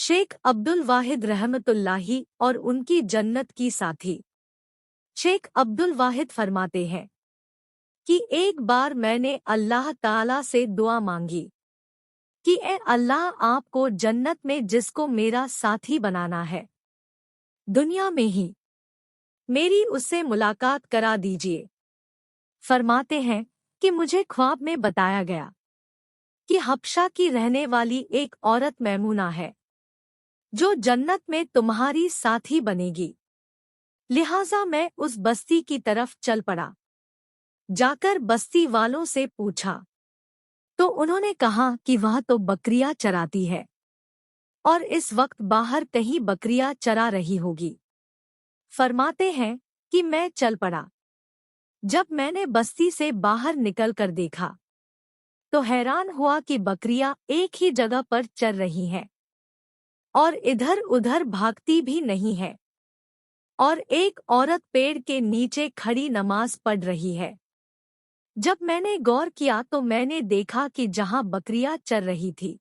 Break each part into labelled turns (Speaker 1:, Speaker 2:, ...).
Speaker 1: शेख अब्दुल वाहिद रहमतुल्लाही और उनकी जन्नत की साथी। शेख अब्दुल वाहिद फरमाते हैं कि एक बार मैंने अल्लाह ताला से दुआ मांगी कि ए अल्लाह, आपको जन्नत में जिसको मेरा साथी बनाना है, दुनिया में ही मेरी उससे मुलाकात करा दीजिए। फरमाते हैं कि मुझे ख्वाब में बताया गया कि हबशा की रहने वाली एक औरत मैमूना है जो जन्नत में तुम्हारी साथी बनेगी। लिहाजा मैं उस बस्ती की तरफ चल पड़ा। जाकर बस्ती वालों से पूछा तो उन्होंने कहा कि वह तो बकरियां चराती है और इस वक्त बाहर कहीं बकरियां चरा रही होगी। फरमाते हैं कि मैं चल पड़ा। जब मैंने बस्ती से बाहर निकल कर देखा तो हैरान हुआ कि बकरियां एक ही जगह पर चर रही हैं और इधर उधर भागती भी नहीं है, और एक औरत पेड़ के नीचे खड़ी नमाज पढ़ रही है। जब मैंने गौर किया तो मैंने देखा कि जहां बकरियां चर रही थी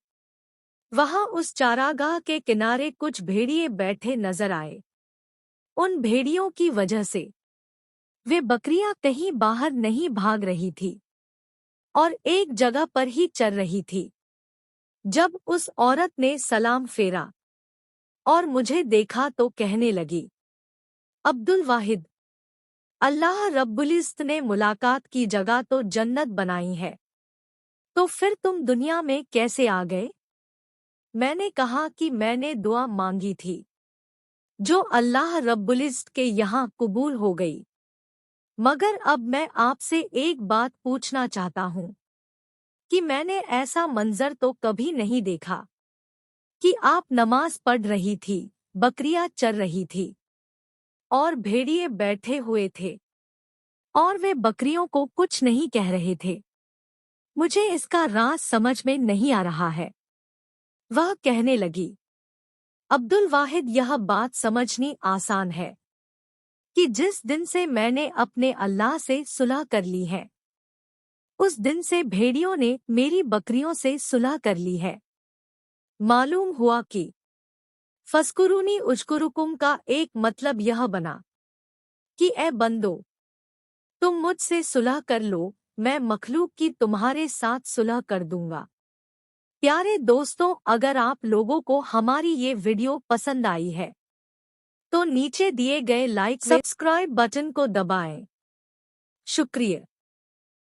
Speaker 1: वहां उस चारागाह के किनारे कुछ भेड़िए बैठे नजर आए। उन भेड़ियों की वजह से वे बकरियां कहीं बाहर नहीं भाग रही थी और एक जगह पर ही चर रही थी। जब उस औरत ने सलाम फेरा और मुझे देखा तो कहने लगी, अब्दुल वाहिद, अल्लाह रब्बुल-इज़्ज़त ने मुलाकात की जगह तो जन्नत बनाई है, तो फिर तुम दुनिया में कैसे आ गए? मैंने कहा कि मैंने दुआ मांगी थी जो अल्लाह रब्बुल-इज़्ज़त के यहाँ कबूल हो गई। मगर अब मैं आपसे एक बात पूछना चाहता हूँ कि मैंने ऐसा मंजर तो कभी नहीं देखा कि आप नमाज पढ़ रही थी, बकरियां चर रही थी और भेड़िए बैठे हुए थे और वे बकरियों को कुछ नहीं कह रहे थे। मुझे इसका राज समझ में नहीं आ रहा है। वह कहने लगी, अब्दुल वाहिद, यह बात समझनी आसान है कि जिस दिन से मैंने अपने अल्लाह से सुलह कर ली है, उस दिन से भेड़ियों ने मेरी बकरियों से सुलह कर ली है। मालूम हुआ कि फस्कुरूनी उज्कुरुकुम का एक मतलब यह बना कि ए बंदो, तुम मुझसे सुलह कर लो, मैं मखलूक की तुम्हारे साथ सुलह कर दूंगा। प्यारे दोस्तों, अगर आप लोगों को हमारी ये वीडियो पसंद आई है तो नीचे दिए गए लाइक सब्सक्राइब बटन को दबाएं। शुक्रिया।